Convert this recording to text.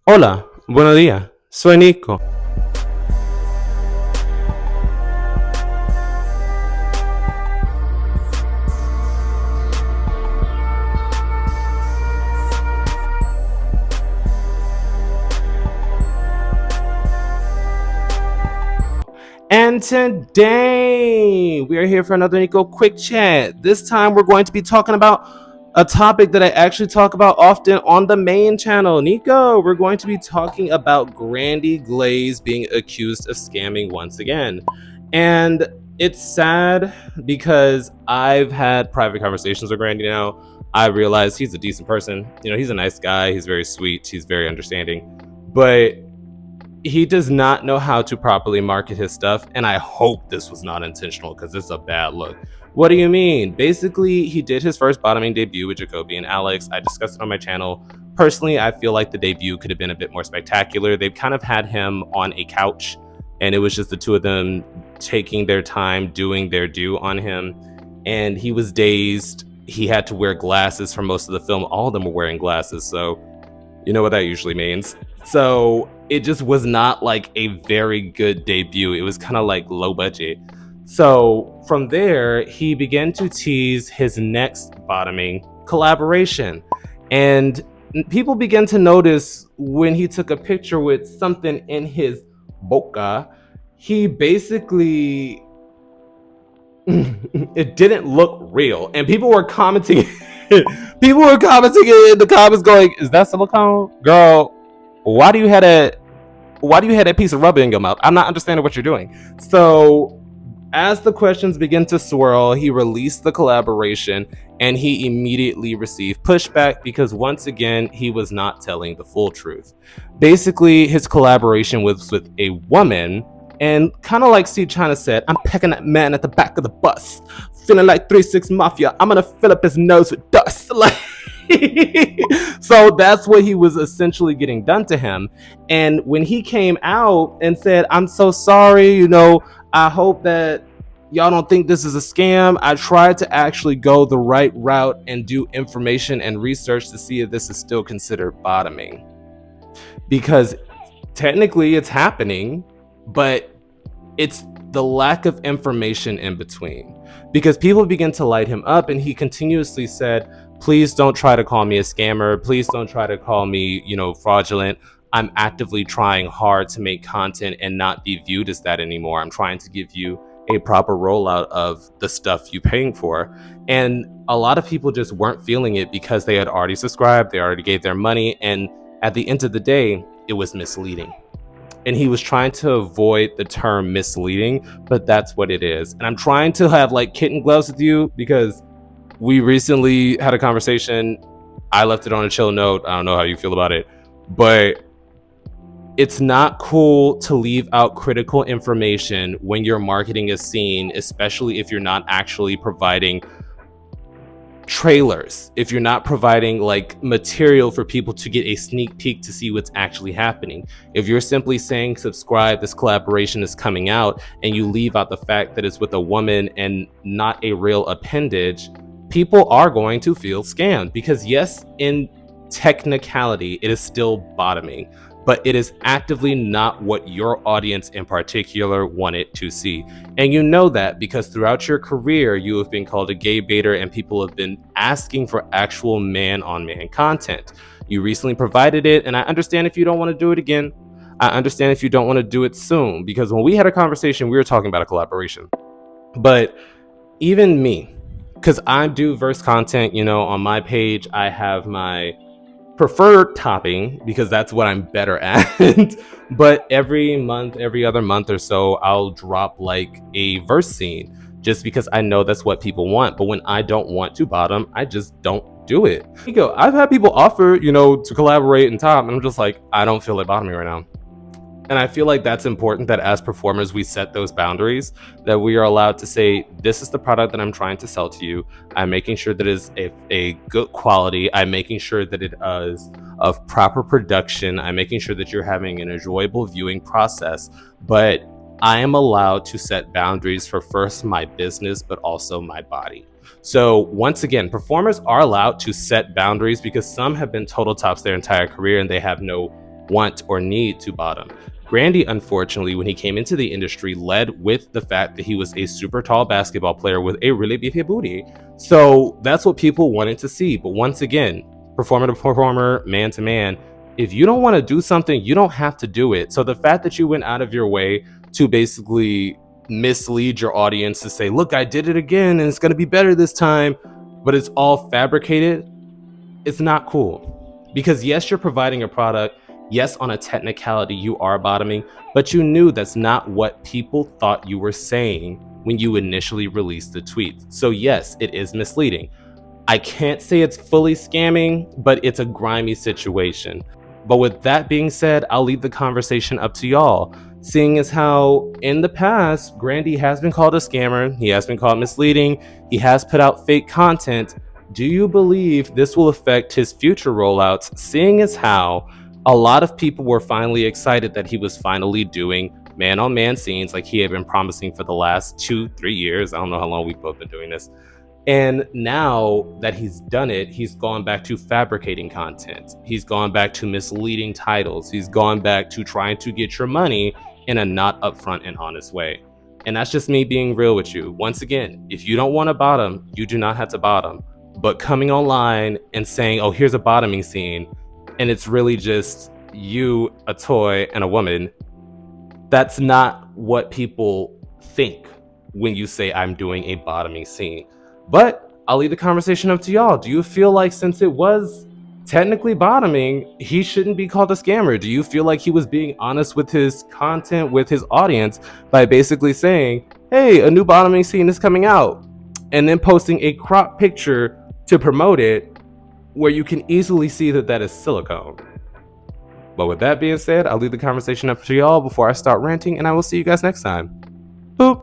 Hola, buenos días. Soy Nico. And today we are here for another Nico quick chat. This time we're going to be talking about a topic that I actually talk about often on the main channel. Nico, we're going to be talking about Grandy Glaze being accused of scamming once again. And it's sad because I've had private conversations with Grandy now. I realize he's a decent person. He's a nice guy. He's very sweet. He's very understanding. But he does not know how to properly market his stuff, and I hope this was not intentional because this is a bad look. What do you mean? Basically, he did his first bottoming debut with Jacoby and Alex. I discussed it on my channel. Personally, I feel like the debut could have been a bit more spectacular. They've kind of had him on a couch, and it was just the two of them taking their time doing their due on him, and he was dazed. He had to wear glasses for most of the film. All of them were wearing glasses, so you know what that usually means. So it just was not like a very good debut. It was kind of like low budget. So from there, he began to tease his next bottoming collaboration. And people began to notice when he took a picture with something in his boca, he basically it didn't look real. And people were commenting people were commenting in the comments going, "Is that silicone? Girl, why do you have that piece of rubber in your mouth? I'm not understanding what you're doing." So as the questions begin to swirl, he released the collaboration and he immediately received pushback because once again, he was not telling the full truth. Basically, his collaboration was with a woman, and kind of like C. China said, "I'm pecking that man at the back of the bus, feeling like 3-6 Mafia. I'm gonna fill up his nose with dust." Like, so that's what he was essentially getting done to him. And when he came out and said, "I'm so sorry, I hope that y'all don't think this is a scam," I tried to actually go the right route and do information and research to see if this is still considered bottoming. Because technically it's happening, but it's the lack of information in between. Because people begin to light him up, and he continuously said, "Please don't try to call me a scammer. Please don't try to call me, fraudulent. I'm actively trying hard to make content and not be viewed as that anymore. I'm trying to give you a proper rollout of the stuff you're paying for." And a lot of people just weren't feeling it because they had already subscribed, they already gave their money, and at the end of the day, it was misleading. And he was trying to avoid the term misleading, but that's what it is. And I'm trying to have like kitten gloves with you because we recently had a conversation. I left it on a chill note. I don't know how you feel about it, but it's not cool to leave out critical information when your marketing is seen, especially if you're not actually providing trailers, if you're not providing like material for people to get a sneak peek to see what's actually happening. If you're simply saying, "Subscribe, this collaboration is coming out," and you leave out the fact that it's with a woman and not a real appendage, people are going to feel scammed. Because yes, in technicality, it is still bottoming, but it is actively not what your audience in particular wanted to see. And you know that because throughout your career, you have been called a gay baiter and people have been asking for actual man-on-man content. You recently provided it, and I understand if you don't want to do it again. I understand if you don't want to do it soon, because when we had a conversation, we were talking about a collaboration. But even me, because I do verse content, on my page, I have my preferred topping because that's what I'm better at. But every month, every other month or so, I'll drop like a verse scene just because I know that's what people want. But when I don't want to bottom, I just don't do it. I've had people offer, to collaborate and top, and I'm just like, I don't feel like bottoming right now. And I feel like that's important, that as performers, we set those boundaries, that we are allowed to say, "This is the product that I'm trying to sell to you. I'm making sure that it's a good quality. I'm making sure that it is of proper production. I'm making sure that you're having an enjoyable viewing process. But I am allowed to set boundaries for first my business, but also my body." So once again, performers are allowed to set boundaries because some have been total tops their entire career and they have no want or need to bottom. Grandy, unfortunately, when he came into the industry, led with the fact that he was a super tall basketball player with a really beefy booty. So that's what people wanted to see. But once again, performer to performer, man to man, if you don't want to do something, you don't have to do it. So the fact that you went out of your way to basically mislead your audience to say, look, I did it again and it's going to be better this time, but it's all fabricated, it's not cool. Because yes, you're providing a product. Yes, on a technicality, you are bottoming, but you knew that's not what people thought you were saying when you initially released the tweet. So yes, it is misleading. I can't say it's fully scamming, but it's a grimy situation. But with that being said, I'll leave the conversation up to y'all. Seeing as how in the past, Grandy has been called a scammer, he has been called misleading, he has put out fake content. Do you believe this will affect his future rollouts, seeing as how a lot of people were finally excited that he was finally doing man-on-man scenes like he had been promising for the last 2-3 years? I don't know how long we've both been doing this. And now that he's done it, he's gone back to fabricating content. He's gone back to misleading titles. He's gone back to trying to get your money in a not upfront and honest way. And that's just me being real with you. Once again, if you don't want to bottom, you do not have to bottom. But coming online and saying, oh, here's a bottoming scene, and it's really just you, a toy, and a woman, that's not what people think when you say I'm doing a bottoming scene. But I'll leave the conversation up to y'all. Do you feel like since it was technically bottoming, he shouldn't be called a scammer? Do you feel like he was being honest with his content, with his audience, by basically saying, hey, a new bottoming scene is coming out, and then posting a crop picture to promote it where you can easily see that that is silicone? But with that being said, I'll leave the conversation up to y'all before I start ranting, and I will see you guys next time. Boop.